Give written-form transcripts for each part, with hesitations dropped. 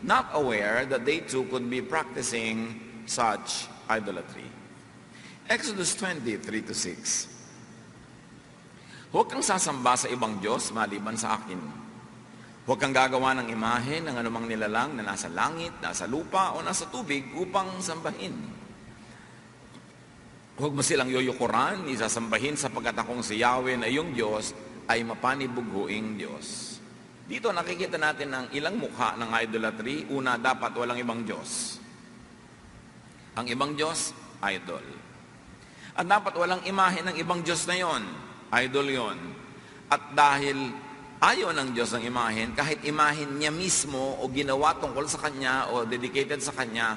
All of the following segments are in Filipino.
not aware that they too could be practicing such idolatry. Exodus 20:3-6. Huwag kang sasamba sa ibang Diyos maliban sa akin. Huwag kang gagawa ng imahe ng anumang nilalang na nasa langit, nasa lupa, o nasa tubig upang sambahin. Huwag mo silang yoyokoran, isasambahin sapagkat akong si Yahweh na iyong Diyos ay mapanibughuing Diyos. Dito nakikita natin ang ilang mukha ng idolatry. Una, dapat walang ibang Diyos. Ang ibang Diyos, idol. At dapat walang imahe ng ibang Diyos na yon. Idol yon. At dahil ayaw ng Diyos ang imahen, kahit imahen niya mismo o ginawa tungkol sa Kanya o dedicated sa Kanya,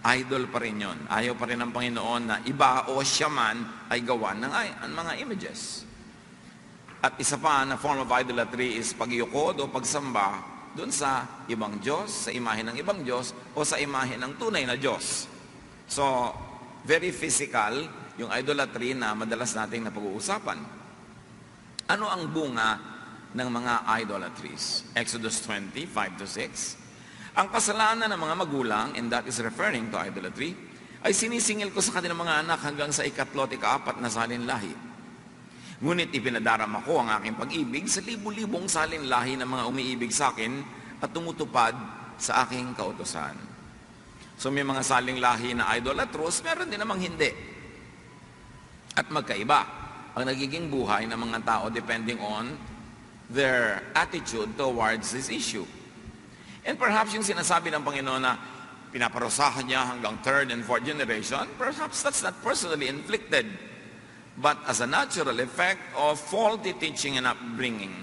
idol pa rin yon. Ayaw pa rin ng Panginoon na iba o siya man ay gawa ng mga images. At isa pa na form of idolatry is pagyukod o pagsamba doon sa ibang Diyos, sa imahen ng ibang Diyos o sa imahen ng tunay na Diyos. So, very physical yung idolatry na madalas nating napag-uusapan. Ano ang bunga ng mga idolatries? Exodus 20:5-6. Ang kasalanan ng mga magulang, and that is referring to idolatry, ay sinisingil ko sa kanilang mga anak hanggang sa 3 at 4 na salinlahi. Ngunit ipinadarama ko ang aking pag-ibig sa libu-libong salinlahi ng mga umiibig sa akin at tumutupad sa aking kautusan. So may mga salinlahi na idolatros, meron din namang hindi. At magkaiba ang nagiging buhay ng mga tao depending on their attitude towards this issue. And perhaps yung sinasabi ng Panginoon na pinaparusahan niya hanggang 3rd and 4th generation, perhaps that's not personally inflicted, but as a natural effect of faulty teaching and upbringing.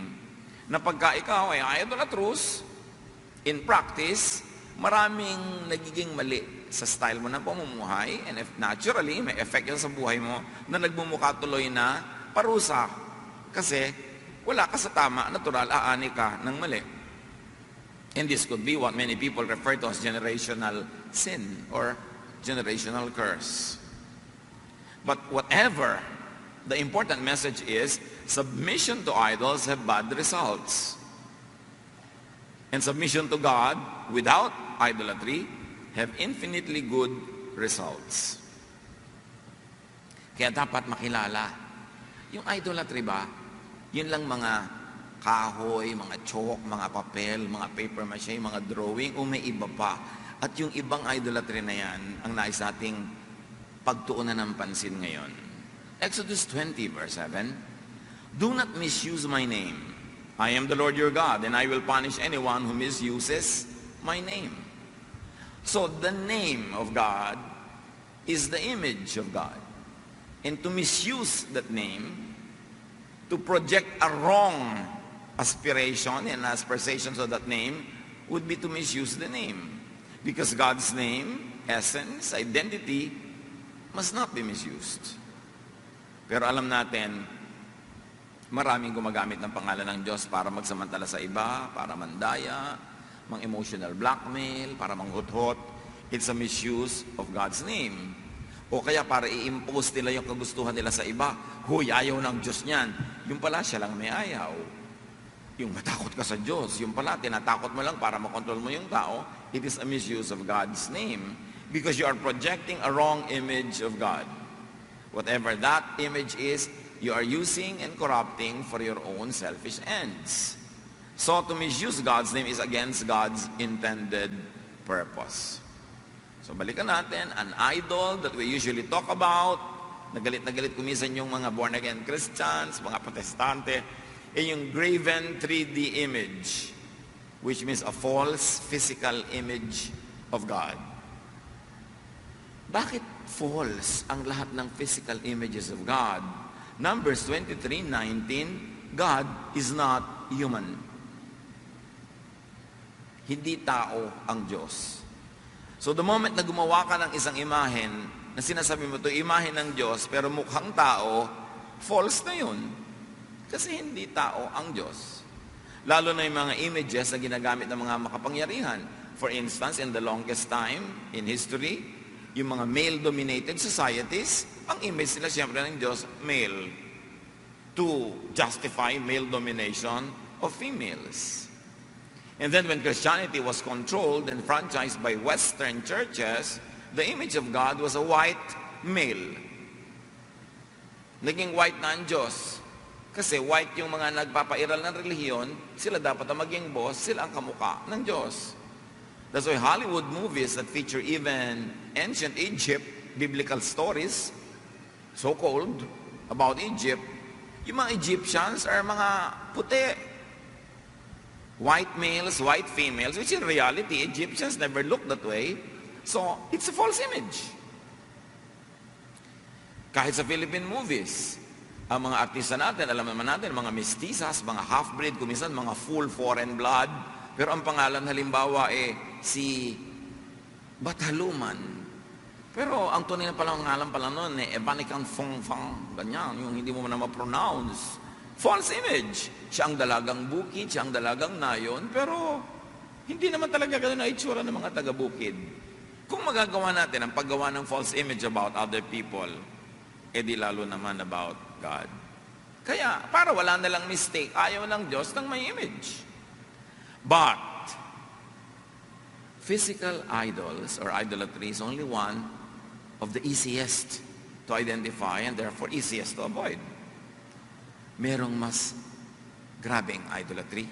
Na pagka ikaw ay idolatrous, in practice, maraming nagiging mali sa style mo ng pamumuhay, and if naturally, may effect yan sa buhay mo na nagmumukha tuloy na parusa. Kasi wala ka sa tama, natural, aani ka ng mali. And this could be what many people refer to as generational sin or generational curse. But whatever, the important message is, submission to idols have bad results. And submission to God without idolatry have infinitely good results. Kaya dapat makilala, yung idolatry ba, yun lang mga kahoy, mga chalk, mga papel, mga paper mache, mga drawing, o may iba pa. At yung ibang idolatry na yan, ang nais nating pagtuunan ng pansin ngayon. Exodus 20:7, do not misuse my name. I am the Lord your God, and I will punish anyone who misuses my name. So the name of God is the image of God. And to misuse that name, to project a wrong aspiration and aspirations of that name, would be to misuse the name. Because God's name, essence, identity, must not be misused. Pero alam natin, maraming gumagamit ng pangalan ng Diyos para magsamantala sa iba, para mandaya, mga emotional blackmail, para manghuthot. It's a misuse of God's name. O kaya para i-impose nila yung kagustuhan nila sa iba. Huy, ayaw ng Diyos niyan. Yung pala, siya lang may ayaw. Yung matakot ka sa Diyos. Yung pala, tinatakot mo lang para makontrol mo yung tao. It is a misuse of God's name. Because you are projecting a wrong image of God. Whatever that image is, you are using and corrupting for your own selfish ends. So to misuse God's name is against God's intended purpose. So balikan natin, an idol that we usually talk about, nagalit kumisan yung mga born-again Christians, mga protestante, yung graven 3D image, which means a false physical image of God. Bakit false ang lahat ng physical images of God? Numbers 23:19, God is not human. Hindi tao ang Diyos. So the moment na gumawa ka ng isang imahen, na sinasabi mo ito, imahen ng Diyos, pero mukhang tao, false na yun. Kasi hindi tao ang Diyos. Lalo na yung mga images na ginagamit ng mga makapangyarihan. For instance, in the longest time in history, yung mga male-dominated societies, ang image nila siyempre ng Diyos, male. To justify male domination of females. And then when Christianity was controlled and franchised by Western churches, the image of God was a white male. Naging white na ang Diyos. Kasi white yung mga nagpapairal ng relihiyon, sila dapat ang maging boss, sila ang kamukha ng Diyos. That's why Hollywood movies that feature even ancient Egypt, biblical stories, so-called, about Egypt, yung mga Egyptians are mga puti. White males, white females, which in reality, Egyptians never looked that way. So, it's a false image. Kahit sa Philippine movies, ang mga artista natin, alam naman natin, mga mestisas, mga half-breed, kuminsan mga full foreign blood, pero ang pangalan halimbawa si Bataluman. Pero ang tunay na palang ngalan pala noon, Ebanikan Fong Fang, ganyan, yung hindi mo na ma-pronounce. False image. Siya ang dalagang bukid, siya ang dalagang nayon, pero hindi naman talaga ganun na itsura ng mga taga-bukid. Kung magagawa natin ang paggawa ng false image about other people, di lalo naman about God. Kaya, para wala na lang mistake, ayaw ng Diyos ng may image. But, physical idols or idolatry is only one of the easiest to identify and therefore easiest to avoid. Merong mas grabing idolatry.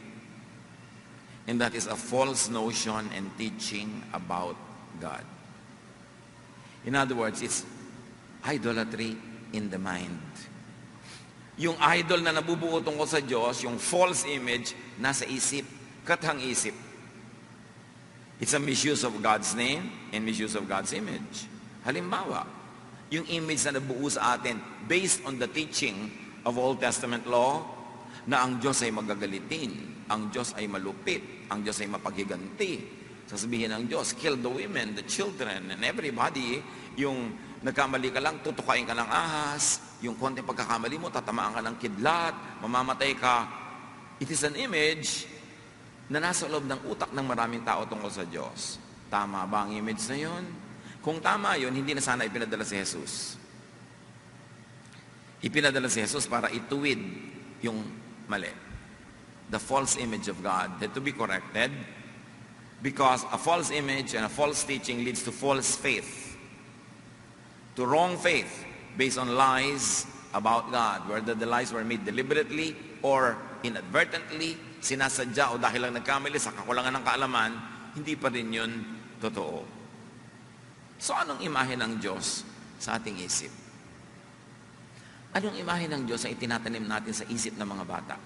And that is a false notion and teaching about God. In other words, it's idolatry in the mind. Yung idol na nabubuo tungkol sa Diyos, yung false image, nasa isip, kathang isip. It's a misuse of God's name and misuse of God's image. Halimbawa, yung image na nabuo sa atin based on the teaching of Old Testament law na ang Diyos ay magagalitin, ang Diyos ay malupit, ang Diyos ay mapaghiganti. Sasabihin ng Diyos, kill the women, the children, and everybody. Yung nagkamali ka lang, tutukain ka ng ahas. Yung konting pagkakamali mo, tatamaan ka ng kidlat, mamamatay ka. It is an image na nasa loob ng utak ng maraming tao tungkol sa Diyos. Tama ba ang image na yun? Kung tama yun, hindi na sana ipinadala si Jesus. Ipinadala si Jesus para ituwid yung mali. The false image of God had to be corrected because a false image and a false teaching leads to false faith. To wrong faith based on lies about God, whether the lies were made deliberately or inadvertently, sinasadya o dahil lang nagkamali sa kakulangan ng kaalaman, hindi pa rin yun totoo. So anong imahe ng Diyos sa ating isip? Anong imahe ng Diyos ang itinatanim natin sa isip ng mga bata?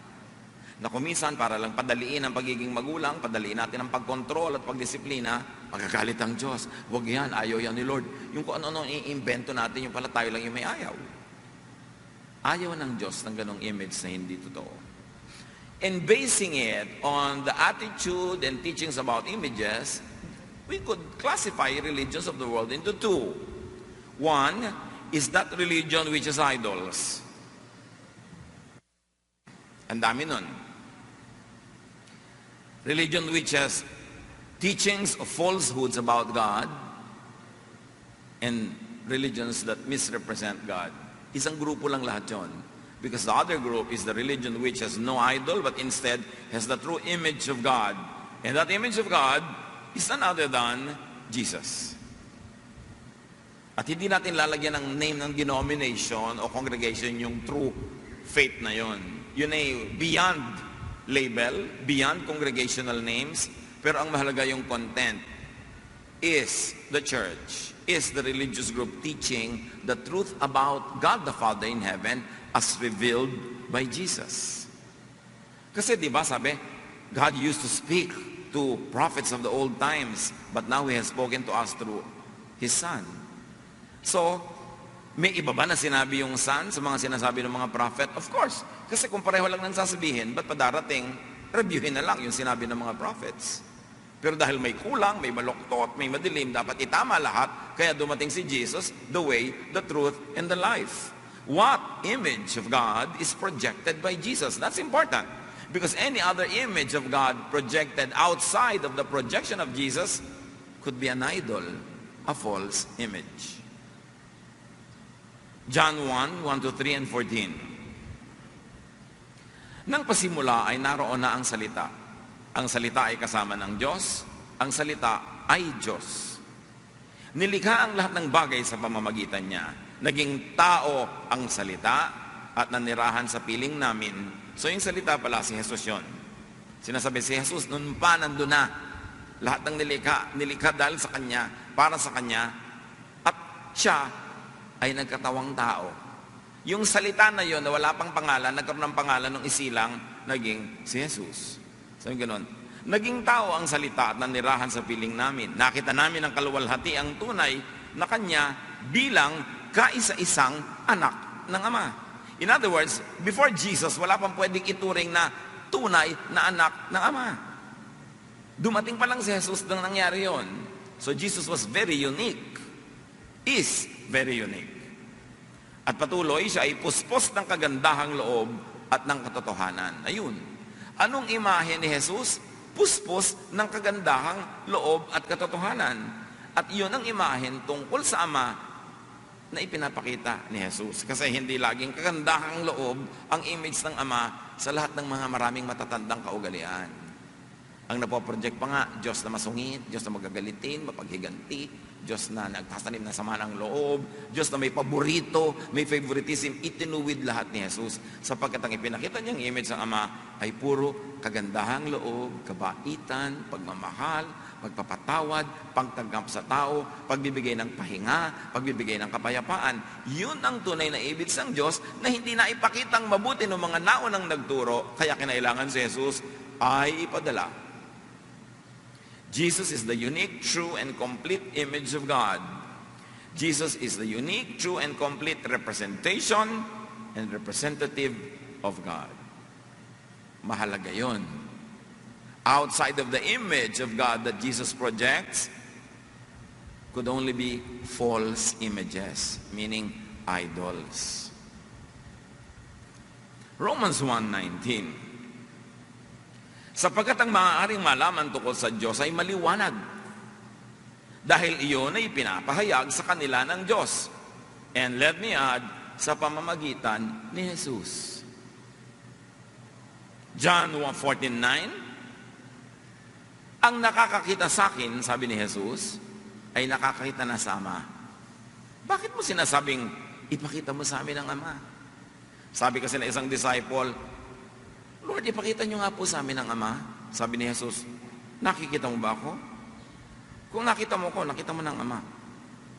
Na kuminsan para lang padaliin ang pagiging magulang, padaliin natin ang pagkontrol at pagdisiplina, magagalit ang Diyos. Huwag yan, ayaw yan ni Lord. Yung kung ano-ano i-invento natin, yung pala tayo lang yung may ayaw. Ayaw ng Diyos ng ganong image na hindi totoo. And basing it on the attitude and teachings about images, we could classify religions of the world into two. One is that religion which is idols. Ang dami nun. Religion which has teachings of falsehoods about God and religions that misrepresent God. Isang grupo lang lahat yun. Because the other group is the religion which has no idol but instead has the true image of God. And that image of God is none other than Jesus. At hindi natin lalagyan ng name ng denomination o congregation yung true faith na yon. Yun ay beyond label, beyond congregational names, pero ang mahalaga yung content is the church, is the religious group teaching the truth about God the Father in heaven as revealed by Jesus. Kasi di ba sabi, God used to speak to prophets of the old times, but now He has spoken to us through His Son. So, may iba ba na sinabi yung Son sa mga sinasabi ng mga prophet? Of course. Kasi kung pareho lang nang sasabihin, ba't padarating, reviewin na lang yung sinabi ng mga prophets. Pero dahil may kulang, may maluktot, may madilim, dapat itama lahat, kaya dumating si Jesus, the way, the truth, and the life. What image of God is projected by Jesus? That's important. Because any other image of God projected outside of the projection of Jesus could be an idol, a false image. John 1, 1-3 and 14. Nang pasimula ay naroon na ang salita. Ang salita ay kasama ng Diyos. Ang salita ay Diyos. Nilikha ang lahat ng bagay sa pamamagitan niya. Naging tao ang salita at nanirahan sa piling namin. So yung salita pala, si Jesus yun. Sinasabi si Jesus, noon pa nandun na. Lahat ng nilikha dahil sa Kanya, para sa Kanya. At siya ay nagkatawang tao. Yung salita na yun, na wala pang pangalan, nagkaroon ng pangalan ng isilang, naging si Jesus. So yung ganun. Naging tao ang salita at nanirahan sa piling namin. Nakita namin ang kaluwalhati ang tunay na Kanya bilang kaisa-isang anak ng Ama. In other words, before Jesus, wala pang pwedeng ituring na tunay na anak ng Ama. Dumating pa lang si Jesus nang nangyari yon. So Jesus was very unique. Is very unique. At patuloy siya ay puspos ng kagandahang loob at ng katotohanan. Ayun. Anong imahe ni Jesus? Puspos ng kagandahang loob at katotohanan. At iyon ang imahen tungkol sa Ama na ipinapakita ni Jesus. Kasi hindi laging kagandahang loob ang image ng Ama sa lahat ng mga maraming matatandang kaugalian. Ang napoproject pa nga, Diyos na masungit, Diyos na magagalitin, mapaghiganti, Diyos na nagtasanim ng sama ng loob, Diyos na may paborito, may favoritism, itinuwid lahat ni Jesus. Sapagkat ang ipinakita niyang image ng Ama ay puro kagandahang loob, kabaitan, pagmamahal, pagpapatawad, pagtanggap sa tao, pagbibigay ng pahinga, pagbibigay ng kapayapaan. Yun ang tunay na image ng Diyos na hindi na ipakitang mabuti ng mga naunang nagturo, kaya kinailangan si Jesus ay ipadala. Jesus is the unique, true, and complete image of God. Jesus is the unique, true, and complete representation and representative of God. Mahalaga yun. Outside of the image of God that Jesus projects could only be false images, meaning idols. Romans 1:19. Sapagkat ang maaaring malaman tungkol sa Diyos ay maliwanag. Dahil iyon ay pinapahayag sa kanila ng Diyos. And let me add, sa pamamagitan ni Jesus. John 14:9, ang nakakakita sa akin, sabi ni Jesus, ay nakakakita na sa Ama. Bakit mo sinasabing, ipakita mo sa amin ang Ama? Sabi kasi na isang disciple, Lord, ipakita nyo nga po sa amin ang Ama. Sabi ni Jesus, nakikita mo ba ako? Kung nakita mo ko, nakita mo ng Ama.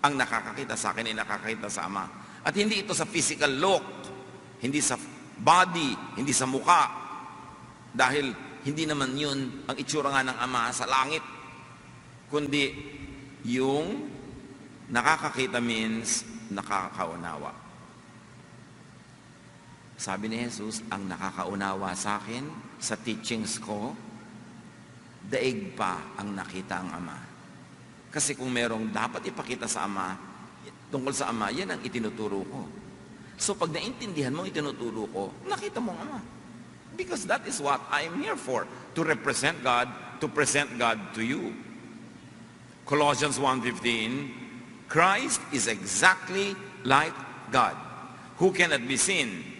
Ang nakakakita sa akin ay nakakakita sa Ama. At hindi ito sa physical look, hindi sa body, hindi sa muka. Dahil hindi naman yun ang itsura nga ng Ama sa langit. Kundi yung nakakakita means nakakaunawa. Sabi ni Jesus, ang nakakaunawa sa akin, sa teachings ko, daig pa ang nakita ang Ama. Kasi kung merong dapat ipakita sa Ama, tungkol sa Ama, yan ang itinuturo ko. So pag naintindihan mo itinuturo ko, nakita mo ang Ama. Because that is what I am here for, to represent God, to present God to you. Colossians 1:15, Christ is exactly like God, who cannot be seen.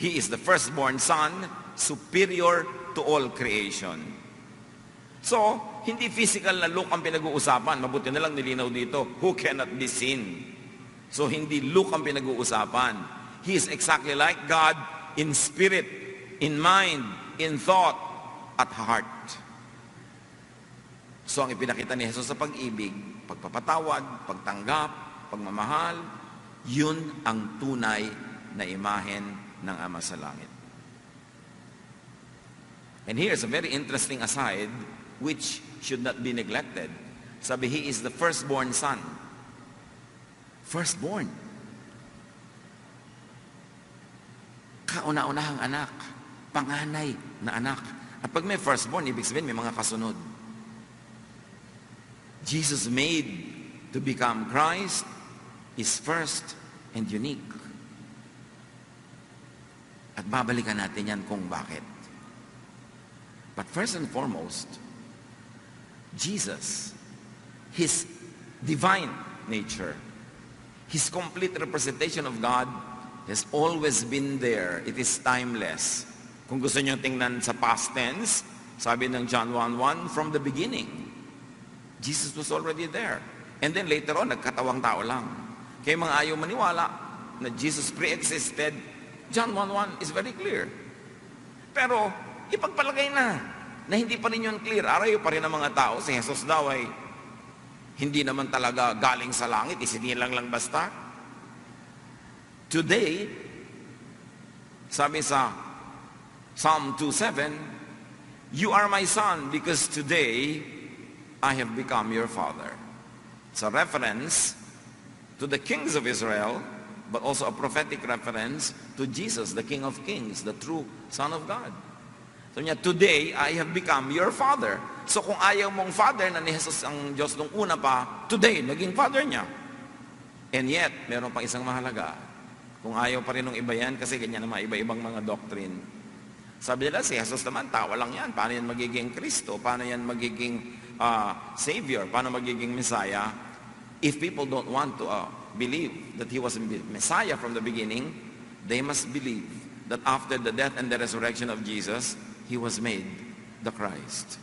He is the firstborn son, superior to all creation. So, hindi physical na look ang pinag-uusapan. Mabuti na lang nilinaw dito, who cannot be seen. So, hindi look ang pinag-uusapan. He is exactly like God in spirit, in mind, in thought, at heart. So, ang ipinakita ni Jesus sa pag-ibig, pagpapatawad, pagtanggap, pagmamahal, yun ang tunay na imahen ng Ama sa langit. And here's a very interesting aside which should not be neglected. Sabi, He is the firstborn son. Firstborn. Kauna-unahang anak. Panganay na anak. At pag may firstborn, ibig sabihin may mga kasunod. Jesus made to become Christ is first and unique. At babalikan natin yan kung bakit. But first and foremost, Jesus, His divine nature, His complete representation of God has always been there. It is timeless. Kung gusto niyo tingnan sa past tense, Sabi ng John 1:1, from the beginning, Jesus was already there. And then later on, nagkatawang tao lang. Kaya mga ayaw maniwala na Jesus pre-existed, John 1:1 is very clear. Pero ipagpalagay na hindi pa rin yun clear. Arayo pa rin ang mga tao, si Jesus daw ay hindi naman talaga galing sa langit, isinilang lang basta. Today, sabi sa Psalm 2:7, you are my son because today I have become your father. It's a reference to the kings of Israel, but also a prophetic reference to Jesus, the King of Kings, the true Son of God. So niya, today I have become your father. So kung ayaw mong father na ni Jesus ang Diyos nung una pa, today, naging father niya. And yet, meron pang isang mahalaga. Kung ayaw pa rin ng iba yan, kasi ganyan naman iba-ibang mga doctrine. Sabi nila, si Jesus naman, tawa lang yan. Paano yan magiging Kristo? Paano yan magiging Savior? Paano magiging Messiah? If people don't want to believe that He was Messiah from the beginning, they must believe that after the death and the resurrection of Jesus, He was made the Christ.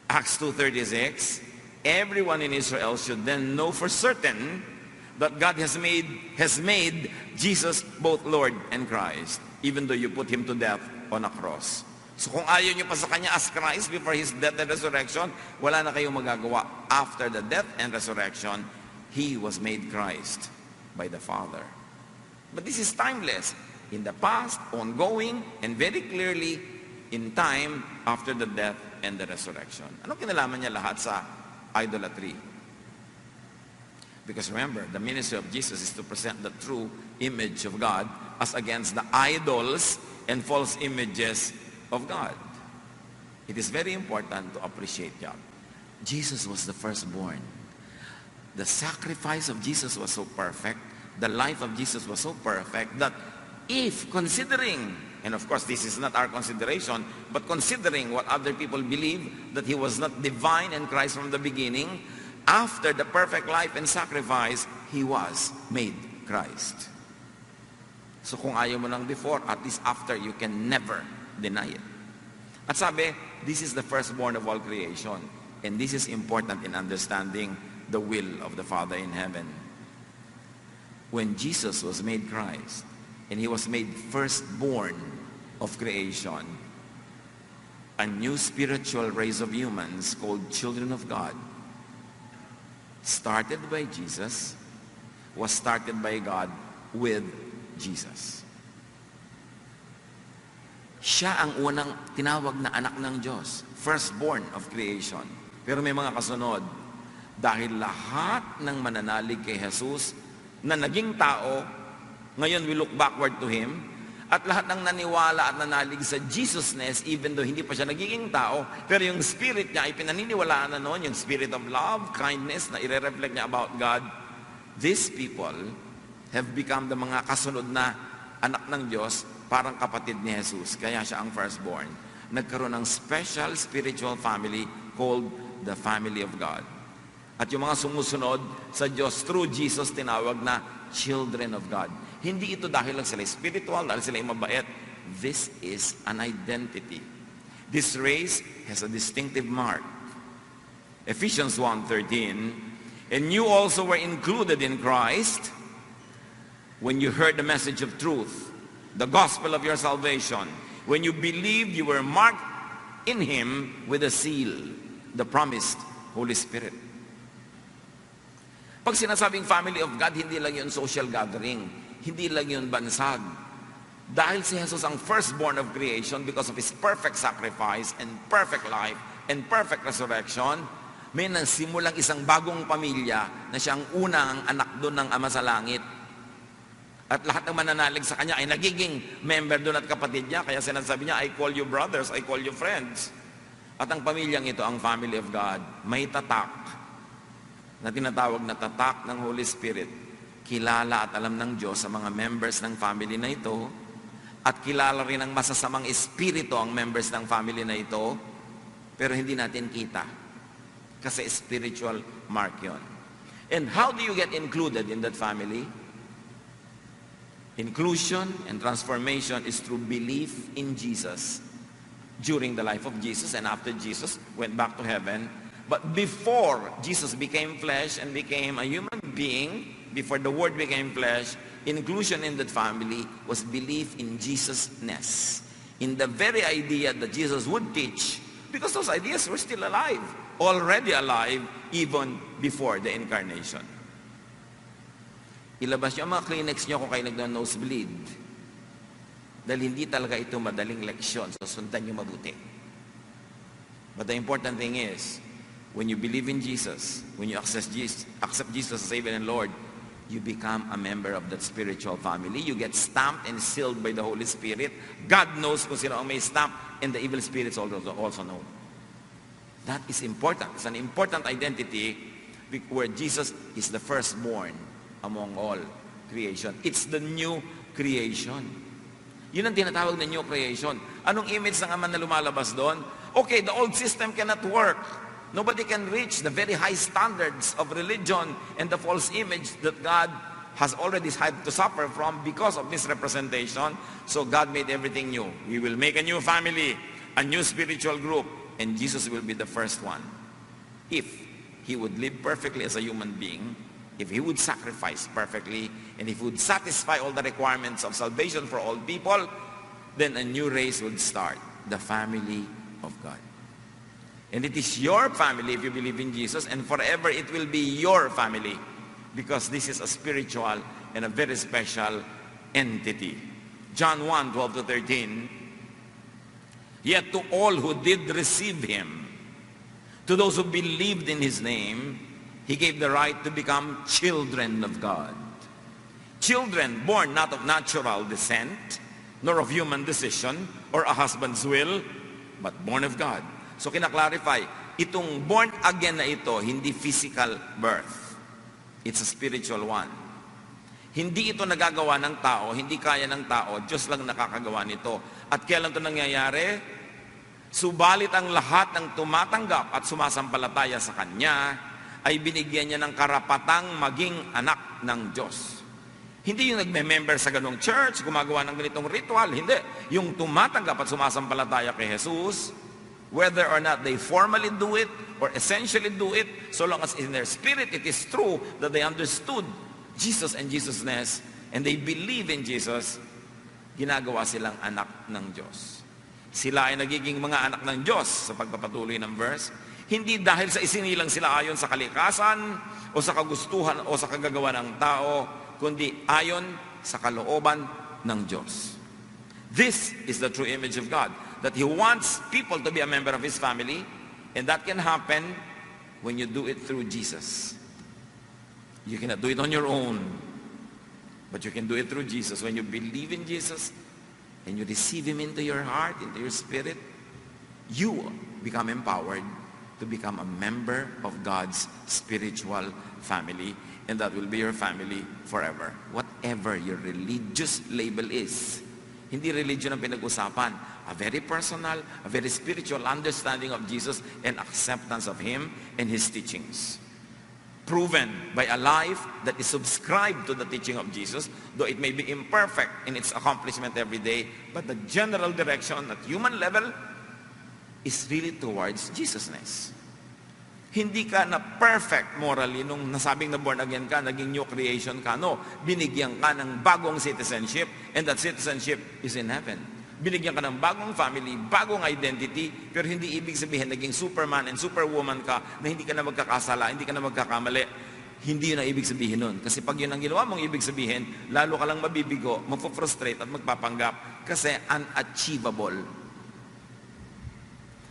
Acts 2:36, everyone in Israel should then know for certain that God has made Jesus both Lord and Christ, even though you put Him to death on a cross. So kung ayaw nyo pa sa Kanya as Christ before His death and resurrection, wala na kayong magagawa. After the death and resurrection, He was made Christ by the Father. But this is timeless. In the past, ongoing, and very clearly in time after the death and the resurrection. Ano kinalaman niya lahat sa idolatry? Because remember, the ministry of Jesus is to present the true image of God as against the idols and false images of God. It is very important to appreciate that. Jesus was the firstborn. The sacrifice of Jesus was so perfect, the life of Jesus was so perfect, that if considering, and of course this is not our consideration, but considering what other people believe, that He was not divine and Christ from the beginning, after the perfect life and sacrifice, He was made Christ. So kung ayaw mo lang before, at least after, you can never deny it. At sabi, this is the firstborn of all creation. And this is important in understanding the will of the Father in heaven. When Jesus was made Christ, and He was made firstborn of creation, a new spiritual race of humans called children of God, started by Jesus, was started by God with Jesus. Siya ang unang tinawag na anak ng Diyos, firstborn of creation. Pero may mga kasunod, dahil lahat ng mananalig kay Jesus na naging tao, ngayon we look backward to Him, at lahat ng naniwala at nanalig sa Jesusness, even though hindi pa siya nagiging tao, pero yung spirit niya ay pinaniniwalaan na noon, yung spirit of love, kindness, na ire-reflect niya about God. These people have become the mga kasunod na anak ng Diyos, parang kapatid ni Jesus. Kaya siya ang firstborn. Nagkaroon ng special spiritual family called the family of God. At yung mga sumusunod sa Diyos through Jesus, tinawag na children of God. Hindi ito dahil lang sila spiritual, dahil sila mabait. This is an identity. This race has a distinctive mark. Ephesians 1:13, and you also were included in Christ when you heard the message of truth, the gospel of your salvation. When you believed, you were marked in Him with a seal, the promised Holy Spirit. Pag sinasabing family of God, hindi lang yun social gathering. Hindi lang yun bansag. Dahil si Jesus ang firstborn of creation because of His perfect sacrifice and perfect life and perfect resurrection, may nasimulang isang bagong pamilya na siya ang unang anak doon ng Ama sa Langit. At lahat ng mananalig sa Kanya ay nagiging member doon at kapatid niya. Kaya sinasabi niya, I call you brothers, I call you friends. At ang pamilyang ito, ang family of God, may tatak na tinatawag na tatak ng Holy Spirit. Kilala at alam ng Diyos sa mga members ng family na ito, at kilala rin ng masasamang espiritu ang members ng family na ito, pero hindi natin kita kasi spiritual mark yun. And how do you get included in that family? Inclusion and transformation is through belief in Jesus during the life of Jesus and after Jesus went back to heaven. But before Jesus became flesh and became a human being, before the Word became flesh, inclusion in that family was belief in Jesus-ness, in the very idea that Jesus would teach, because those ideas were still alive, already alive, even before the incarnation. Ilabas niyo ang mga Kleenex niyo kung kayo nag-nosebleed. Dahil hindi talaga ito madaling leksyon, so sundan niyo mabuti. But the important thing is, when you believe in Jesus, when you accept Jesus as Savior and Lord, you become a member of that spiritual family. You get stamped and sealed by the Holy Spirit. God knows kung sino ang may stamp, and the evil spirits also know. That is important. It's an important identity where Jesus is the firstborn among all creation. It's the new creation. Yun ang tinatawag na new creation. Anong image ng Ama na lumalabas doon? Okay, the old system cannot work. Nobody can reach the very high standards of religion and the false image that God has already had to suffer from because of misrepresentation. So God made everything new. We will make a new family, a new spiritual group, and Jesus will be the first one. If He would live perfectly as a human being, if He would sacrifice perfectly, and if He would satisfy all the requirements of salvation for all people, then a new race would start, the family of God. And it is your family if you believe in Jesus, and forever it will be your family, because this is a spiritual and a very special entity. John 1:12-13, yet to all who did receive Him, to those who believed in His name, He gave the right to become children of God. Children born not of natural descent, nor of human decision, or a husband's will, but born of God. So kinaklarify, itong born again na ito, hindi physical birth. It's a spiritual one. Hindi ito nagagawa ng tao, hindi kaya ng tao, Diyos lang nakakagawa nito. At kailan ito nangyayari? Subalit ang lahat ng tumatanggap at sumasampalataya sa Kanya ay binigyan niya ng karapatang maging anak ng Diyos. Hindi yung nagme-member sa ganong church, gumagawa ng ganitong ritual, hindi. Yung tumatanggap at sumasampalataya kay Jesus, whether or not they formally do it or essentially do it, so long as in their spirit it is true that they understood Jesus and Jesus-ness, and they believe in Jesus, ginagawa silang anak ng Diyos. Sila ay nagiging mga anak ng Diyos sa pagpapatuloy ng verse, hindi dahil sa isinilang sila ayon sa kalikasan o sa kagustuhan o sa kagagawa ng tao, kundi ayon sa kalooban ng Diyos. This is the true image of God, that He wants people to be a member of His family, and that can happen when you do it through Jesus. You cannot do it on your own, but you can do it through Jesus. When you believe in Jesus and you receive Him into your heart, into your spirit, you become empowered to become a member of God's spiritual family, and that will be your family forever. Whatever your religious label is, hindi religion ang pinag-usapan, a very personal, a very spiritual understanding of Jesus and acceptance of Him and His teachings. Proven by a life that is subscribed to the teaching of Jesus, though it may be imperfect in its accomplishment every day, but the general direction at human level is really towards Jesus-ness. Hindi ka na perfect morally nung nasabing na born again ka, naging new creation ka. No, binigyan ka ng bagong citizenship, and that citizenship is in heaven. Binigyan ka ng bagong family, bagong identity, pero hindi ibig sabihin naging superman and superwoman ka na hindi ka na magkakasala, hindi ka na magkakamali. Hindi yun ang ibig sabihin nun. Kasi pag yun ang ginawa mong ibig sabihin, lalo ka lang mabibigo, magpo-frustrate at magpapanggap kasi unachievable.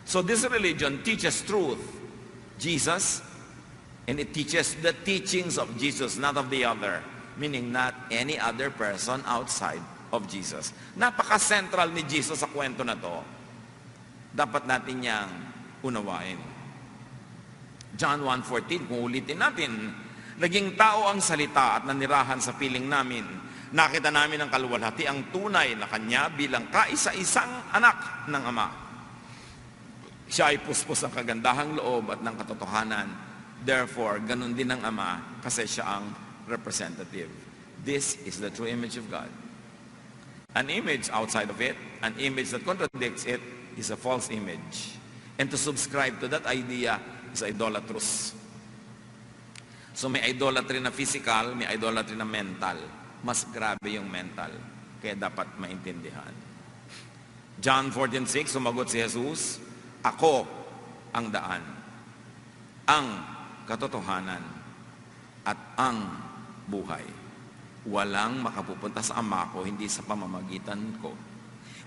So this religion teaches truth, Jesus, and it teaches the teachings of Jesus, not of the other, meaning not any other person outside of Jesus. Napaka-central ni Jesus sa kwento na to. Dapat natin niyang unawain. John 1:14, kung ulitin natin, naging tao ang salita at nanirahan sa piling namin. Nakita namin ang kaluwalhati ang tunay na Kanya bilang kaisa-isang anak ng Ama. Siya ay puspos ng kagandahang loob at ng katotohanan. Therefore, ganun din ang Ama kasi siya ang representative. This is the true image of God. An image outside of it, an image that contradicts it, is a false image. And to subscribe to that idea is idolatrous. So may idolatry na physical, may idolatry na mental. Mas grabe yung mental. Kaya dapat maintindihan. John 14:6, sumagot si Jesus, ako ang daan, ang katotohanan, at ang buhay. Walang makapupunta sa Ama ko, hindi sa pamamagitan ko.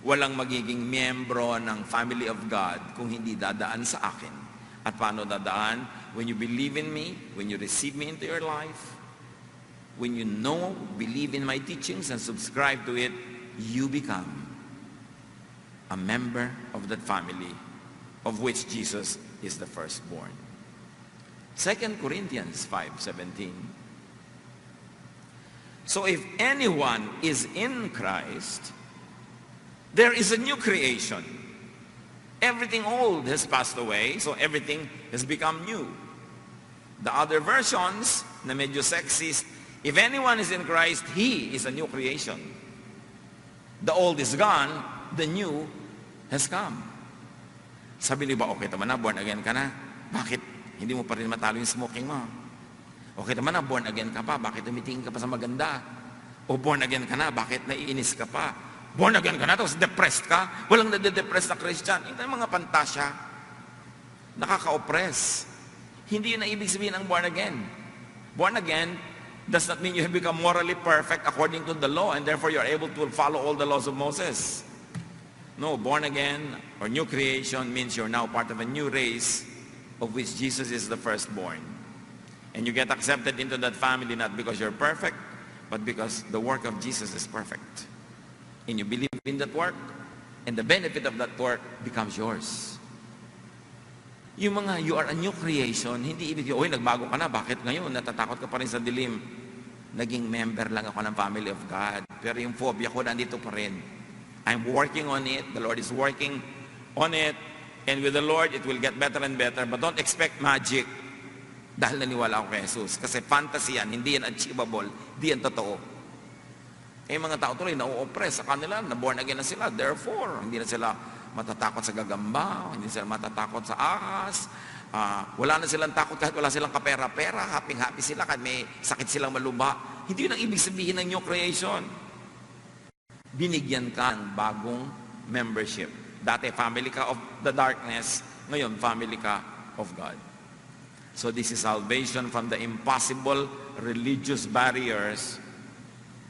Walang magiging miyembro ng family of God kung hindi dadaan sa akin. At paano dadaan? When you believe in me, when you receive me into your life, when you know, believe in my teachings and subscribe to it, you become a member of that family of which Jesus is the firstborn. 2 Corinthians 5:17. So if anyone is in Christ, there is a new creation. Everything old has passed away, so everything has become new. The other versions, na medyo sexist, if anyone is in Christ, he is a new creation. The old is gone, the new has come. Sabi niyo ba, okay naman na, born again ka na? Bakit hindi mo pa rin matalo yung smoking mo? Okay naman na, born again ka pa, bakit tumitingin ka pa sa maganda? O born again ka na, bakit naiinis ka pa? Born again ka na, tapos depressed ka? Walang nade-depressed na Christian. Ito yung mga pantasya. Nakaka-oppress. Hindi yun ang ibig sabihin ng born again. Born again does not mean you have become morally perfect according to the law and therefore you are able to follow all the laws of Moses. No, born again or new creation means you're now part of a new race of which Jesus is the firstborn. And you get accepted into that family not because you're perfect, but because the work of Jesus is perfect. And you believe in that work, and the benefit of that work becomes yours. Yung mga, you are a new creation, hindi ibig yun, nagbago ka na, bakit ngayon? Natatakot ka pa rin sa dilim. Naging member lang ako ng family of God. Pero yung phobia ko, nandito pa rin. I'm working on it, the Lord is working on it, and with the Lord, it will get better and better. But don't expect magic dahil naniwala ako kay Jesus. Kasi fantasy yan, hindi yan achievable, hindi yan totoo. Eh mga tao tuloy, na-oppress sa kanila, na-born again na sila. Therefore, hindi na sila matatakot sa gagamba, hindi sila matatakot sa ahas, wala na silang takot kahit wala silang kapera-pera, happy-happy sila kahit may sakit silang maluba. Hindi yun ang ibig sabihin ng new creation. Binigyan ka ng bagong membership. Dati, family ka of the darkness, ngayon, family ka of God. So this is salvation from the impossible religious barriers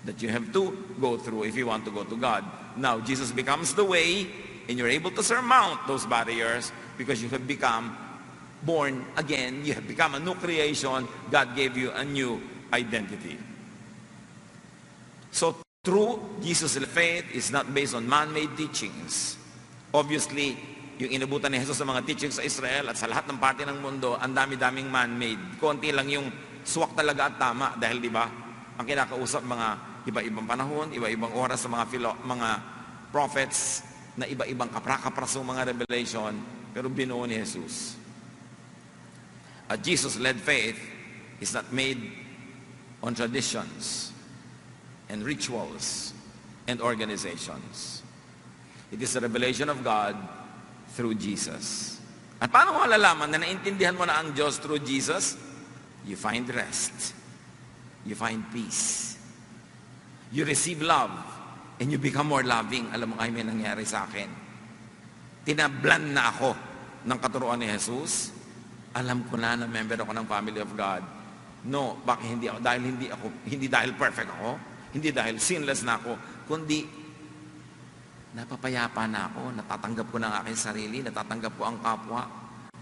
that you have to go through if you want to go to God. Now, Jesus becomes the way, and you're able to surmount those barriers because you have become born again. You have become a new creation. God gave you a new identity. So, true Jesus' faith is not based on man-made teachings. Obviously, yung inabutan ni Jesus sa mga teachings sa Israel at sa lahat ng parte ng mundo, ang dami-daming man-made. Konti lang yung swak talaga at tama dahil di ba, ang kinakausap mga iba-ibang panahon, iba-ibang oras sa mga prophets na iba-ibang kapra-kaprasong mga revelation, pero binuo ni Jesus. A Jesus-led faith is not made on traditions and rituals and organizations. It is the revelation of God through Jesus. At paano mo malalaman na naintindihan mo na ang Diyos through Jesus? You find rest. You find peace. You receive love. And you become more loving. Alam mo, ay may nangyari sa akin. Tinablan na ako ng katuruan ni Jesus. Alam ko na member ako ng family of God. No, bakit hindi ako? Dahil hindi dahil perfect ako. Hindi dahil sinless na ako. Kundi napapayapa na ako, natatanggap ko ng aking sarili, natatanggap ko ang kapwa,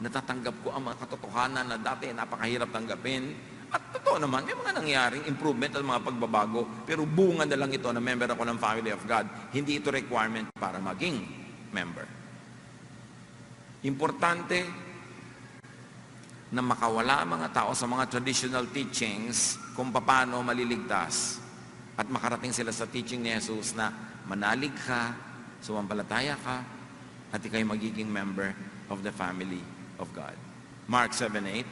natatanggap ko ang mga katotohanan na dati napakahirap tanggapin. At totoo naman, may mga nangyaring improvement at mga pagbabago, pero bunga na lang ito na member ako ng family of God. Hindi ito requirement para maging member. Importante na makawala ang mga tao sa mga traditional teachings kung paano maliligtas at makarating sila sa teaching ni Jesus na manalig ka, sumampalataya ka, at ikay magiging member of the family of God. Mark 7:8,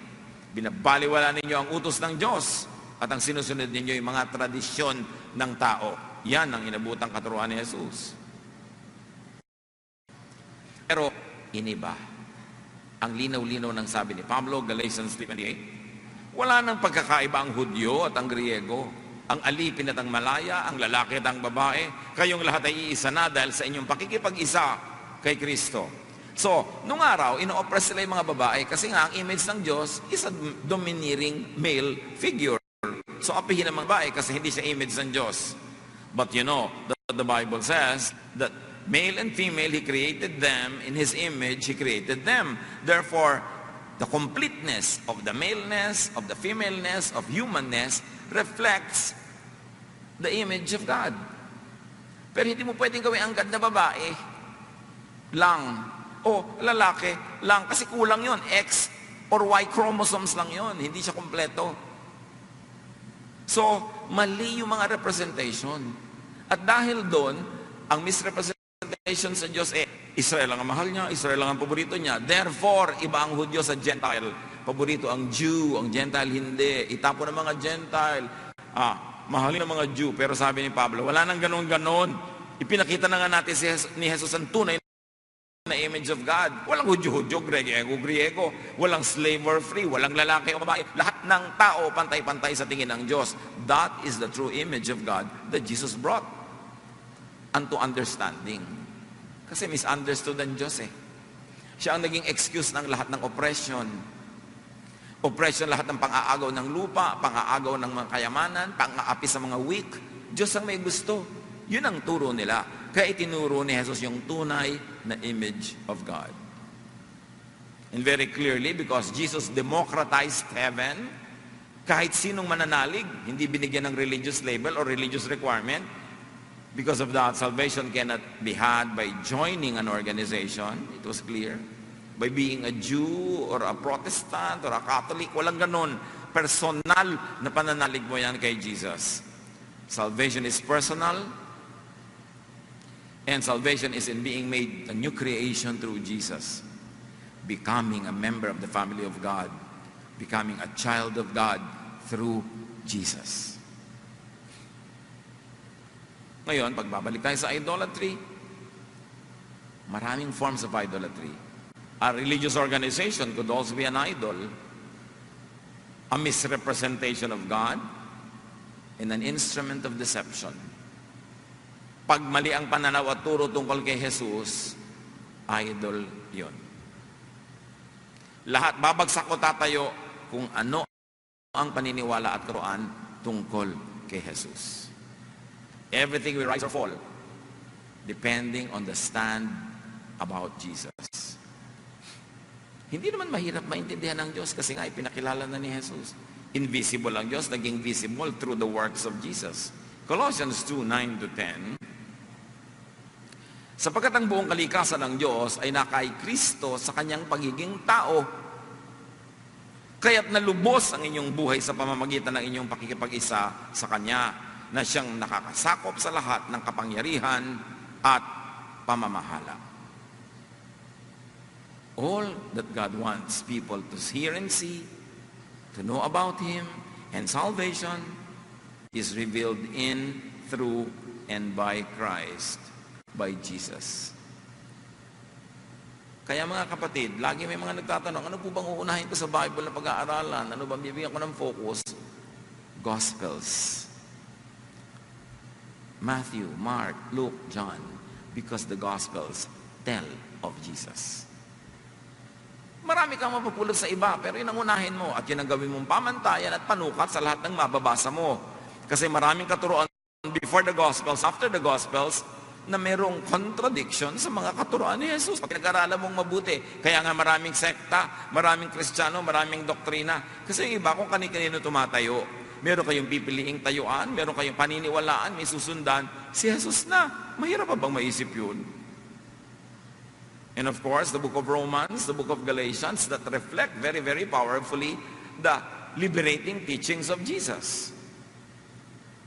binabaliwala ninyo ang utos ng Diyos at ang sinusunod ninyo yung mga tradisyon ng tao. Yan ang inabutang katuruan ni Jesus. Pero iniba. Ang linaw-linaw ng sabi ni Pablo, Galatians 3:28, wala nang pagkakaiba ang Hudyo at ang Griego, ang alipin at ang malaya, ang lalaki at ang babae. Kayong lahat ay iisa na dahil sa inyong pakikipag-isa kay Kristo. So, nung araw, ino-oppress sila yung mga babae kasi nga ang image ng Diyos is a domineering male figure. So, apihin ang mga babae kasi hindi siya image ng Diyos. But you know, the Bible says that male and female, He created them. In His image, He created them. Therefore, the completeness of the maleness, of the femaleness, of humanness reflects the image of God. Pero hindi mo pwedeng gawin ang God na babae lang o lalaki lang kasi kulang yon. X or Y chromosomes lang yon. Hindi siya kompleto. So, mali yung mga representation. At dahil doon, ang misrepresentation sa Diyos Israel lang ang mahal niya, Israel lang ang paborito niya. Therefore, iba ang Hudyo sa Gentile. Paborito ang Jew, ang Gentile hindi. Itapo ng mga Gentile. Mahalin ng mga Jew. Pero sabi ni Pablo, wala nang ganon-ganon. Ipinakita na nga natin ni Jesus ang tunay na image of God. Walang Hudyo-Hudyo, Griego. Walang slave or free. Walang lalaki o babae. Lahat ng tao, pantay-pantay sa tingin ng Diyos. That is the true image of God that Jesus brought unto understanding. Kasi misunderstood ang Diyos Siya ang naging excuse ng lahat ng oppression. Oppression, lahat ng pang-aagaw ng lupa, pang-aagaw ng mga kayamanan, pang-aapi sa mga weak. Diyos ang may gusto. Yun ang turo nila. Kaya itinuro ni Jesus yung tunay na image of God. And very clearly, because Jesus democratized heaven, kahit sinong mananalig, hindi binigyan ng religious label or religious requirement. Because of that, salvation cannot be had by joining an organization. It was clear. By being a Jew or a Protestant or a Catholic, walang ganon. Personal na pananalig mo yan kay Jesus. Salvation is personal. And salvation is in being made a new creation through Jesus. Becoming a member of the family of God. Becoming a child of God through Jesus. Ngayon, pagbabalik tayo sa idolatry, maraming forms of idolatry. A religious organization could also be an idol, a misrepresentation of God, and an instrument of deception. Pag mali ang pananaw at turo tungkol kay Jesus, idol yon. Lahat babagsak o tatayo kung ano ang paniniwala at turuan tungkol kay Jesus. Everything will rise or fall depending on the stand about Jesus. Hindi naman mahirap maintindihan ng Diyos kasi nga ipinakilala na ni Jesus. Invisible ang Diyos, naging visible through the works of Jesus. Colossians 2:9-10. Sapagkat ang buong kalikasan ng Diyos ay nakay Kristo sa kanyang pagiging tao. Kaya't nalubos ang inyong buhay sa pamamagitan ng inyong pakikipag-isa sa Kanya na siyang nakakasakop sa lahat ng kapangyarihan at pamamahala. All that God wants people to hear and see, to know about Him, and salvation is revealed in, through, and by Christ, by Jesus. Kaya mga kapatid, lagi may mga nagtatanong, ano po bang uunahin ko sa Bible na pag-aaralan? Ano bang bibigyan ko ng focus? Gospels. Matthew, Mark, Luke, John. Because the Gospels tell of Jesus. Marami kang mapupulot sa iba, pero yun ang unahin mo at yun ang gawin mong pamantayan at panukat sa lahat ng mababasa mo. Kasi maraming katuruan before the Gospels, after the Gospels, na mayroong contradiction sa mga katuruan ni Jesus. Pag pinag-aralan mong mabuti, kaya nga maraming sekta, maraming Kristiyano, maraming doktrina. Kasi yung iba kung kani-kanino tumatayo, meron kayong pipiliing tayuan, meron kayong paniniwalaan, may susundan, si Jesus na. Mahirap pa bang maisip yun? And of course, the book of Romans, the book of Galatians, that reflect very, very powerfully the liberating teachings of Jesus.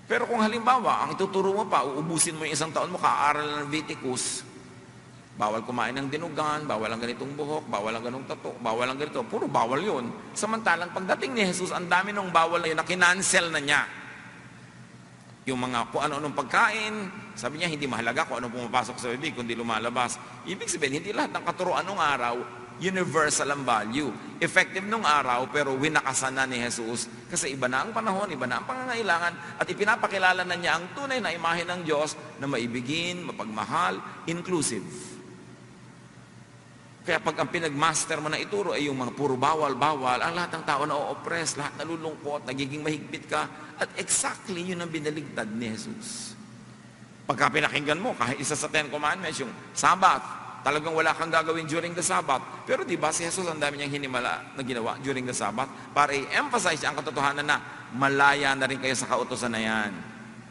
Pero kung halimbawa, ang ituturo mo pa, uubusin mo yung isang taon mo, kaaral ng Leviticus, bawal kumain ng dinugan, bawal ang ganitong buhok, bawal ang ganitong tato, bawal ang ganito, puro bawal yun. Samantalang pagdating ni Jesus, ang dami ng bawal na yun na kinancel na niya. Yung mga kung ano-anong pagkain, sabi niya, hindi mahalaga kung ano pumapasok sa bibig, kundi lumalabas. Ibig sabihin, hindi lahat ng katuruan nung araw, universal ang value. Effective nung araw, pero winakasan na ni Jesus. Kasi iba na ang panahon, iba na ang pangangailangan, at ipinapakilala na niya ang tunay na imahe ng Diyos na maibigin, mapagmahal, inclusive. Kaya pag ang pinagmaster mo na ituro ay yung mga puro bawal-bawal, ang lahat ng tao na o-oppress, lahat nalulungkot, nagiging mahigpit ka, at exactly yun ang binaligtad ni Jesus. Pagka pinakinggan mo, kahit isa sa 10 Commandments, yung Sabbath, talagang wala kang gagawin during the Sabbath. Pero di ba si Jesus ang dami niyang hinimala na ginawa during the Sabbath para i-emphasize ang katotohanan na malaya na rin kayo sa kautusan na yan.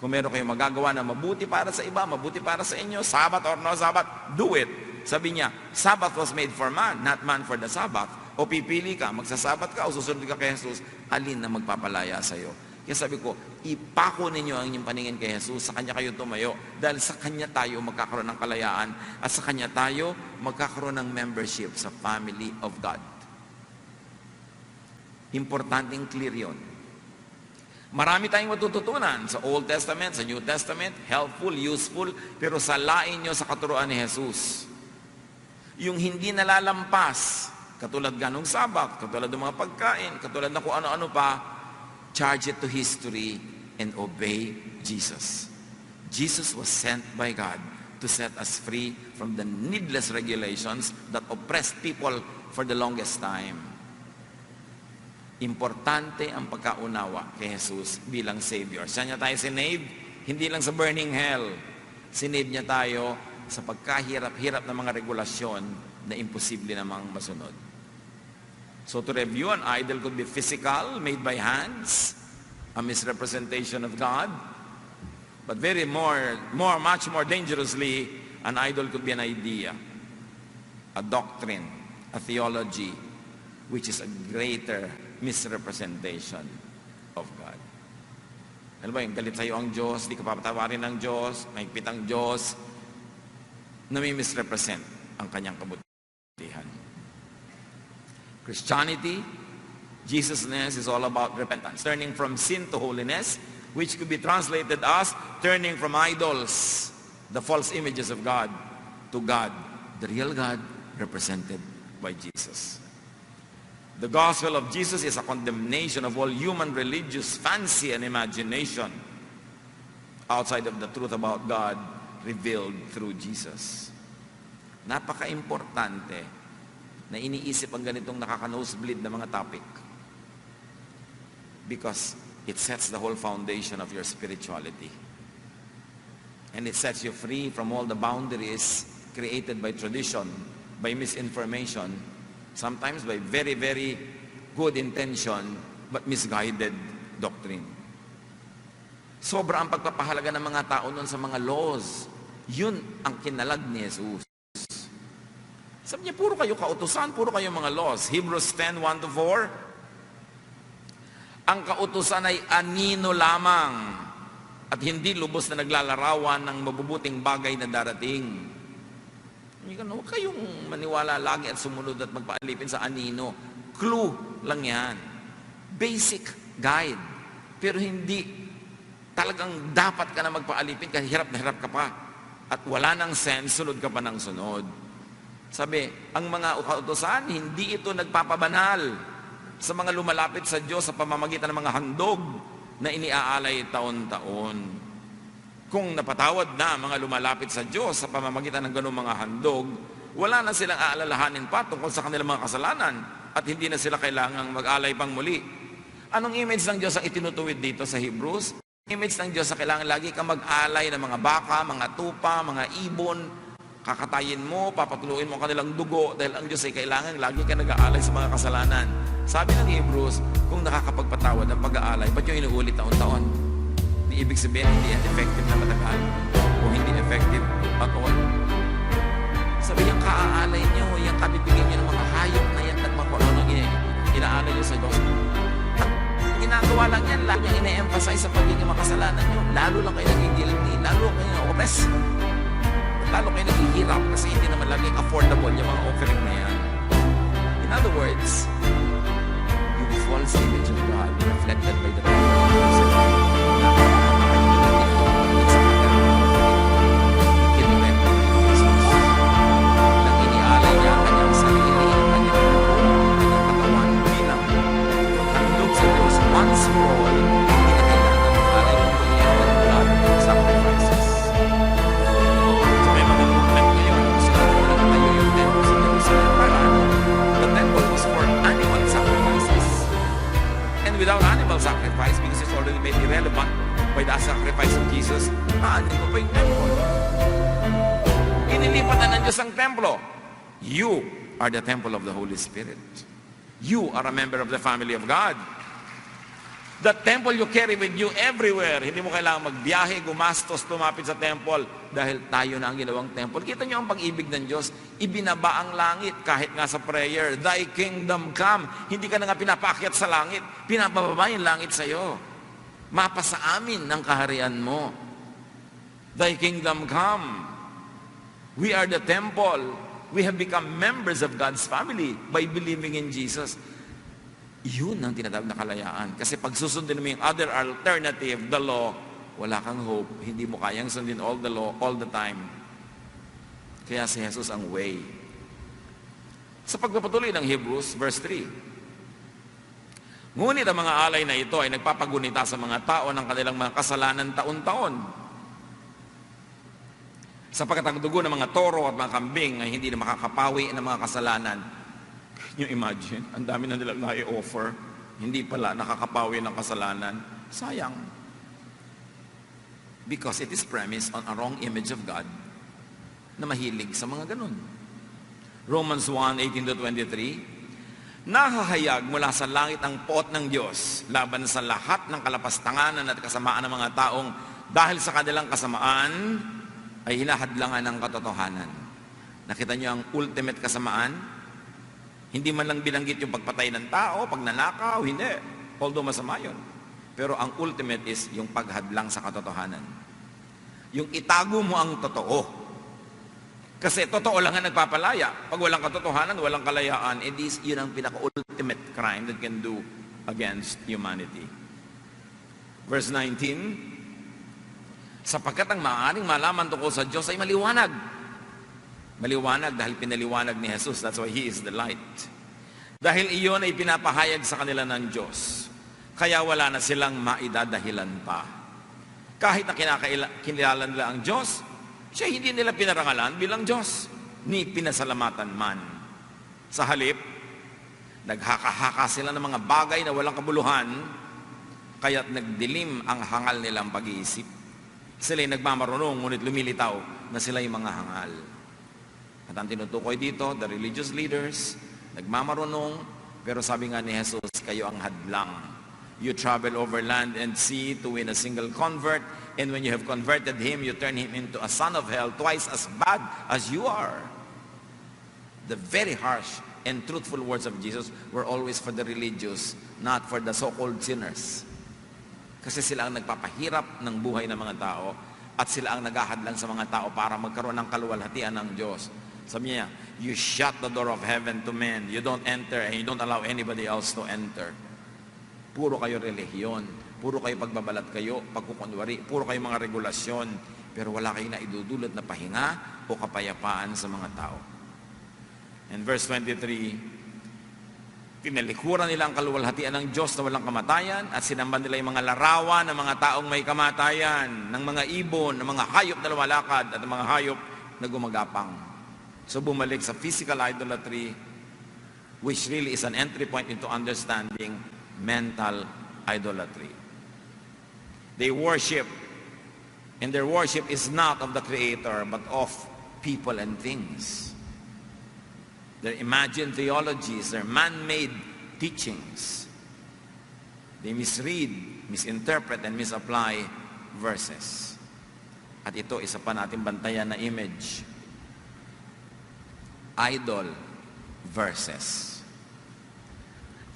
Kung meron kayong magagawa na mabuti para sa iba, mabuti para sa inyo, Sabbath or no Sabbath, do it. Sabi niya, Sabbath was made for man, not man for the Sabbath. O pipili ka, magsasabat ka o susunod ka kay Jesus, alin na magpapalaya sa iyo. Kaya sabi ko, ipako ninyo ang inyong paningin kay Jesus, sa Kanya kayo tumayo, dahil sa Kanya tayo magkakaroon ng kalayaan, at sa Kanya tayo magkakaroon ng membership sa family of God. Importanteng clear yun. Marami tayong matututunan sa Old Testament, sa New Testament, helpful, useful, pero salain nyo sa katuruan ni Jesus. Yung hindi nalalampas, katulad ganong Sabbath, katulad ng mga pagkain, katulad na kung ano-ano pa, charge it to history and obey Jesus. Jesus was sent by God to set us free from the needless regulations that oppressed people for the longest time. Importante ang pagkaunawa kay Jesus bilang Savior. Siya niya tayo sinave, hindi lang sa burning hell. Sinave niya tayo sa pagkahirap-hirap ng mga regulasyon na imposible namang masunod. So to review, an idol could be physical, made by hands, a misrepresentation of God, but much more dangerously, an idol could be an idea, a doctrine, a theology, which is a greater misrepresentation of God. Ano ba yung galit sa'yo ang Diyos, di ka papatawarin ng Diyos, mahigpit ang Diyos, na may misrepresent ang kanyang kabutihan. Christianity, Jesusness is all about repentance, turning from sin to holiness, which could be translated as turning from idols, the false images of God, to God, the real God represented by Jesus. The gospel of Jesus is a condemnation of all human religious fancy and imagination outside of the truth about God revealed through Jesus. Napaka-importante na iniisip ang ganitong nakaka-nosebleed na mga topic because it sets the whole foundation of your spirituality. And it sets you free from all the boundaries created by tradition, by misinformation, sometimes by very, very good intention, but misguided doctrine. Sobra ang pagpapahalaga ng mga tao nun sa mga laws. Yun ang kinalag ni Jesus. Sabi niya, puro kayo kautusan, puro kayo mga laws. Hebrews 10:1-4. Ang kautusan ay anino lamang at hindi lubos na naglalarawan ng mabubuting bagay na darating. Huwag kayong maniwala lagi at sumunod at magpaalipin sa anino. Clue lang yan. Basic guide. Pero hindi talagang dapat ka na magpaalipin kasi hirap na hirap ka pa. At wala nang sense, sunod ka pa ng sunod. Sabi, ang mga kautusan, hindi ito nagpapabanal sa mga lumalapit sa Diyos sa pamamagitan ng mga handog na iniaalay taon-taon. Kung napatawad na mga lumalapit sa Diyos sa pamamagitan ng ganung mga handog, wala na silang aalalahanin pa tungkol sa kanilang mga kasalanan at hindi na sila kailangang mag-alay pang muli. Anong image ng Diyos ang itinutuwid dito sa Hebrews? Image ng Diyos sa kailangan lagi kang mag-alay ng mga baka, mga tupa, mga ibon, kakatayin mo, papatuluin mo ang kanilang dugo dahil ang Diyos ay kailangan lagi ka nag-aalay sa mga kasalanan. Sabi ng Hebrews, kung nakakapagpatawad ng pag-aalay, ba't yung inuulit taon-taon? Di ibig sabihin, hindi yan effective na matagal o hindi effective at all. Sabi yung kaaalay niyo, yung kabibigyan niyo ng mga hayop na yan at makulunong inaalay niyo sa Diyos. Ginagawa lang yan, lalo niyang ine-emphasize sa pagiging makasalanan nyo. Lalo lang kayo naging guilty, lalo kayo na-oppress. Lalo kayo naghihirap kasi hindi naman lagi affordable yung mga offering na yan. In other words, yung false image of God reflected by the people for all, hindi na kailangan makalay ng blood sacrifices. So may mga movement ngayon, gusto na tayo yung temple sa Jerusalem. Para the temple was for animal sacrifices. And without animal sacrifice, because it's already made irrelevant by the sacrifice of Jesus, aanin mo pa yung temple. Inilipat na ng Diyos ang templo. You are the temple of the Holy Spirit. You are a member of the family of God. The temple you carry with you everywhere. Hindi mo kailangan magbiyahe, gumastos, lumapit sa temple dahil tayo na ang ginawang temple. Kita niyo ang pag-ibig ng Diyos. Ibinaba ang langit kahit nga sa prayer. Thy kingdom come. Hindi ka na nga pinapaakyat sa langit. Pinapababa yung langit sa iyo. Mapa sa amin ng kaharian mo. Thy kingdom come. We are the temple. We have become members of God's family by believing in Jesus. Yun ang tinatawag na kalayaan. Kasi pag susundin mo yung other alternative, the law, wala kang hope. Hindi mo kayang sundin all the law, all the time. Kaya si Jesus ang way. Sa pagpapatuloy ng Hebrews, verse 3. Ngunit ang mga alay na ito ay nagpapagunita sa mga tao ng kanilang mga kasalanan taon-taon. Sapagkat ang dugo ng mga toro at mga kambing ay hindi na makakapawi ng mga kasalanan. Can you imagine? Ang dami na nilang nai-offer. Hindi pala nakakapawi ng kasalanan. Sayang. Because it is premised on a wrong image of God na mahilig sa mga ganun. Romans 1:18-23, nahahayag mula sa langit ang poot ng Diyos laban sa lahat ng kalapastanganan at kasamaan ng mga taong dahil sa kanilang kasamaan ay hinahadlangan ng katotohanan. Nakita niyo ang ultimate kasamaan? Hindi man lang binanggit yung pagpatay ng tao, pagnanakaw, hindi. Although masama yun. Pero ang ultimate is yung paghadlang sa katotohanan. Yung itago mo ang totoo. Kasi totoo lang ang nagpapalaya. Pag walang katotohanan, walang kalayaan, yun ang pinaka-ultimate crime that can do against humanity. Verse 19, sapagkat ang maaaring malaman tungkol sa Diyos ay maliwanag. Maliwanag dahil pinaliwanag ni Jesus. That's why He is the light. Dahil iyon ay pinapahayag sa kanila ng Diyos. Kaya wala na silang maidadahilan pa. Kahit na kinilala nila ang Diyos, siya hindi nila pinarangalan bilang Diyos, ni pinasalamatan man. Sa halip, naghaka-haka sila ng mga bagay na walang kabuluhan, kaya't nagdilim ang hangal nilang pag-iisip. Sila'y nagmamarunong, ngunit lumilitaw na sila yung mga hangal. At ang tinutukoy dito, the religious leaders, nagmamarunong, pero sabi nga ni Jesus, kayo ang hadlang. You travel over land and sea to win a single convert, and when you have converted him, you turn him into a son of hell, twice as bad as you are. The very harsh and truthful words of Jesus were always for the religious, not for the so-called sinners. Kasi sila ang nagpapahirap ng buhay ng mga tao at sila ang naghahadlang sa mga tao para magkaroon ng kaluwalhatian ng Diyos. Sabi niya, you shut the door of heaven to men. You don't enter and you don't allow anybody else to enter. Puro kayo relihiyon. Puro kayo pagbabalat kayo, pagkukunwari. Puro kayo mga regulasyon. Pero wala kayo na idudulot na pahinga o kapayapaan sa mga tao. And verse 23, tinalikuran nila ang kaluwalhatian ng Diyos na walang kamatayan at sinamban nila yung mga larawan ng mga taong may kamatayan, ng mga ibon, ng mga hayop na lumalakad at ng mga hayop na gumagapang. So bumalik sa physical idolatry, which really is an entry point into understanding mental idolatry. They worship, and their worship is not of the Creator, but of people and things. Their imagined theologies, their man-made teachings. They misread, misinterpret, and misapply verses. At ito, isa pa natin bantayan na image. Idol verses.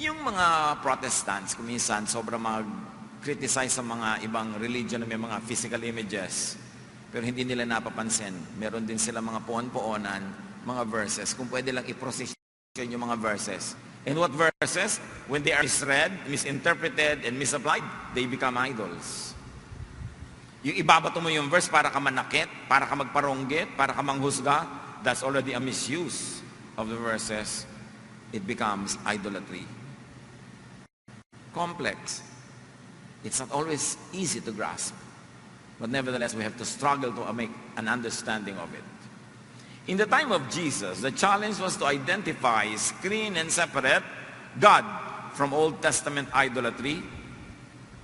Yung mga Protestants, kuminsan, sobrang mag-criticize sa mga ibang religion na may mga physical images, pero hindi nila napapansin. Meron din sila mga poon-poonan, mga verses, kung pwede lang i-process yung mga verses. And what verses? When they are misread, misinterpreted, and misapplied, they become idols. Yung ibabato mo yung verse para ka manakit, para ka magparonggit, para ka manghusga, that's already a misuse of the verses. It becomes idolatry. Complex. It's not always easy to grasp. But nevertheless, we have to struggle to make an understanding of it. In the time of Jesus, the challenge was to identify, screen, and separate God from Old Testament idolatry,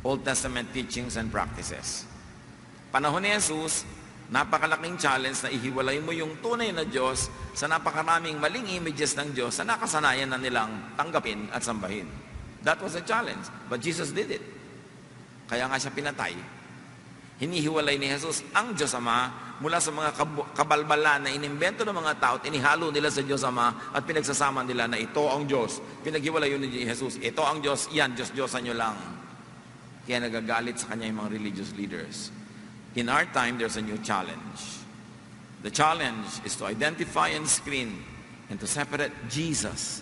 Old Testament teachings and practices. Panahon ni Jesus, napakalaking challenge na ihiwalay mo yung tunay na Diyos sa napakaraming maling images ng Diyos na nakasanayan na nilang tanggapin at sambahin. That was a challenge. But Jesus did it. Kaya nga siya pinatay. Hinihiwalay ni Jesus ang Diyos Ama mula sa mga kabalbalan na inimbento ng mga tao at inihalo nila sa Diyos Ama at pinagsasama nila na ito ang Diyos. Pinaghiwalay yun ni Jesus. Ito ang Diyos, yan, Diyos-Diyosan nyo lang. Kaya nagagalit sa kanya yung mga religious leaders. In our time, there's a new challenge. The challenge is to identify and screen and to separate Jesus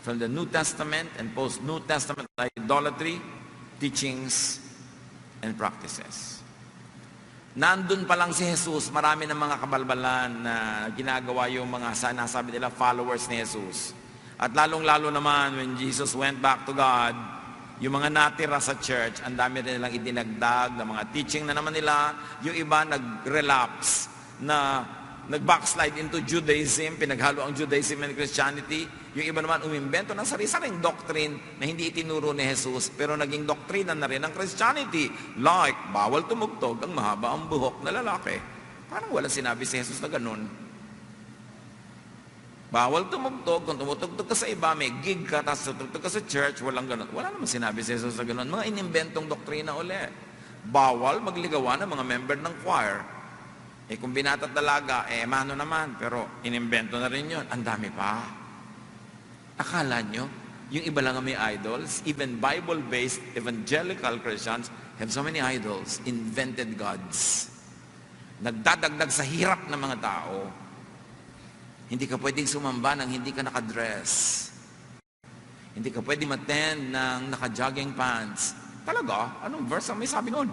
from the New Testament and post-New Testament idolatry, teachings, and practices. Nandun pa lang si Jesus, marami ng mga kabalbalan na ginagawa yung mga sinasabi nila followers ni Jesus. At lalong-lalo naman when Jesus went back to God, yung mga natira sa church, ang dami rin nilang idinagdag na mga teaching na naman nila. Yung iba nag-relapse, na nag-backslide into Judaism, pinaghalo ang Judaism and Christianity. Yung iba naman umimbento ng sarili-saring doctrine na hindi itinuro ni Jesus, pero naging doktrina na rin ng Christianity. Like, bawal tumugtog ang mahaba ang buhok na lalaki. Parang wala sinabi si Jesus na ganun. Bawal tumugtog, kung tumutugtog ka sa iba, may gig ka, tapos tumugtog ka sa church, walang ganun. Wala naman sinabi si Jesus na ganun. Mga inimbentong doktrina uli. Bawal magligawan ng mga member ng choir. Kung binata't dalaga, mano naman, pero inimbento na rin yun. Ang dami pa. Akala nyo, yung iba lang ang may idols, even Bible-based evangelical Christians have so many idols, invented gods. Nagdadagdag sa hirap ng mga tao. Hindi ka pwedeng sumamba nang hindi ka nakadress. Hindi ka pwedeng attend ng naka-jogging pants. Talaga? Anong verse ang may sabi nun?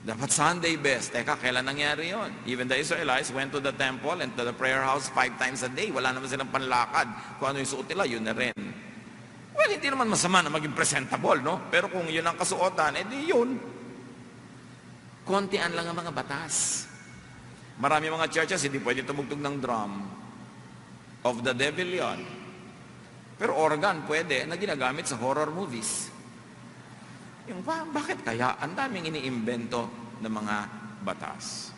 Dapat Sunday best. Teka, kailan nangyari yon? Even the Israelites went to the temple and to the prayer house 5 times a day. Wala naman silang panlakad. Kung ano yung suot nila, yun na rin. Well, hindi naman masama na maging presentable, no? Pero kung yun ang kasuotan, edi yun. Kontian lang ang mga batas. Marami mga churches, hindi pwede tumugtog ng drum. Of the devil yon. Pero organ, pwede, na ginagamit sa horror movies. Yung bakit kaya ang daming iniimbento ng mga batas?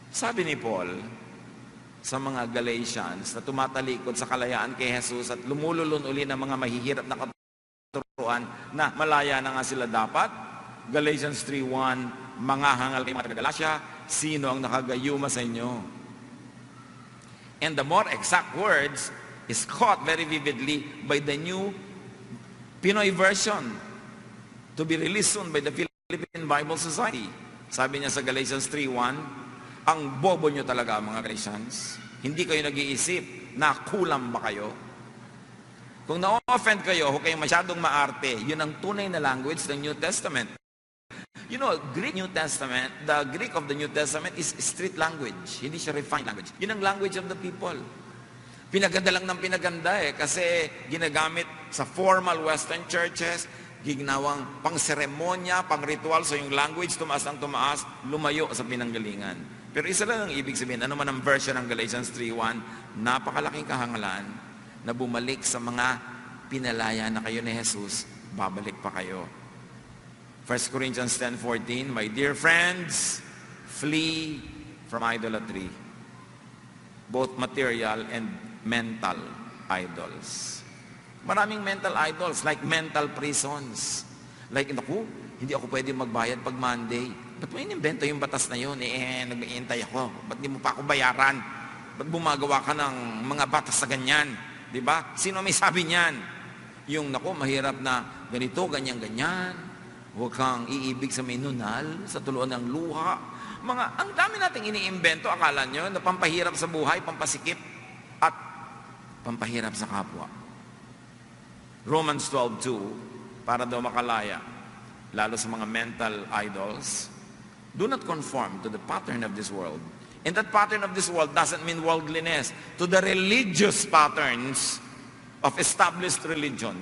Sabi ni Paul sa mga Galatians na tumatalikod sa kalayaan kay Jesus at lumululun uli ng mga mahihirap na katuruan na malaya na nga sila dapat. Galatians 3:1, mga hangal kayo mga taga-Galatia, sino ang nakagayuma sa inyo? And the more exact words is caught very vividly by the new Pinoy version to be released soon by the Philippine Bible Society. Sabi niya sa Galatians 3:1, ang bobo nyo talaga mga Galatians. Hindi kayo nag-iisip na kulang ba kayo? Kung na-offend kayo, huwag kayong masyadong maarte. Yun ang tunay na language ng New Testament. You know, Greek New Testament, the Greek of the New Testament is street language. Hindi siya refined language. Yun ang language of the people. Pinaganda lang ng pinaganda kasi ginagamit sa formal Western churches, ginawang pang-seremonya, pang-ritual, so yung language tumaas ng tumaas, lumayo sa pinanggalingan. Pero isa lang ang ibig sabihin, ano man ang version ng Galatians 3:1, napakalaking kahangalan na bumalik sa mga pinalaya na kayo ni Jesus, babalik pa kayo. 1 Corinthians 10:14, my dear friends, flee from idolatry, both material and mental idols. Maraming mental idols, like mental prisons. Like, naku, hindi ako pwede magbayad pag Monday. Ba't mo inimbento yung batas na yun? Nag-iintay ako. Ba't di mo pa ako bayaran? Ba't bumagawa ka ng mga batas na ganyan? Diba? Sino may sabi niyan? Yung, naku, mahirap na ganito, ganyan-ganyan. Huwag kang iibig sa may nunal, sa tuluan ng luha. Ang dami nating iniimbento, akala nyo, na pampahirap sa buhay, pampasikip, at pampahirap sa kapwa. Romans 12:2, para daw makalaya, lalo sa mga mental idols, do not conform to the pattern of this world. And that pattern of this world doesn't mean worldliness, to the religious patterns of established religion.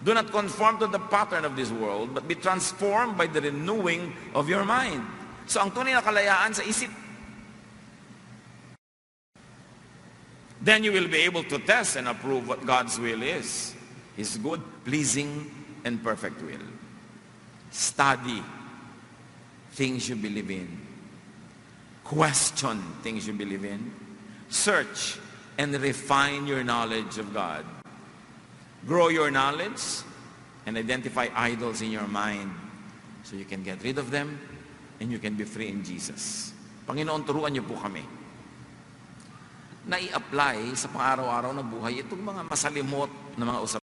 Do not conform to the pattern of this world, but be transformed by the renewing of your mind. So ang tunay na kalayaan sa isip. Then you will be able to test and approve what God's will is. His good, pleasing, and perfect will. Study things you believe in. Question things you believe in. Search and refine your knowledge of God. Grow your knowledge and identify idols in your mind so you can get rid of them and you can be free in Jesus. Panginoon, turuan niyo po kami na i-apply sa pang-araw-araw na buhay itong mga masalimot na mga usapan.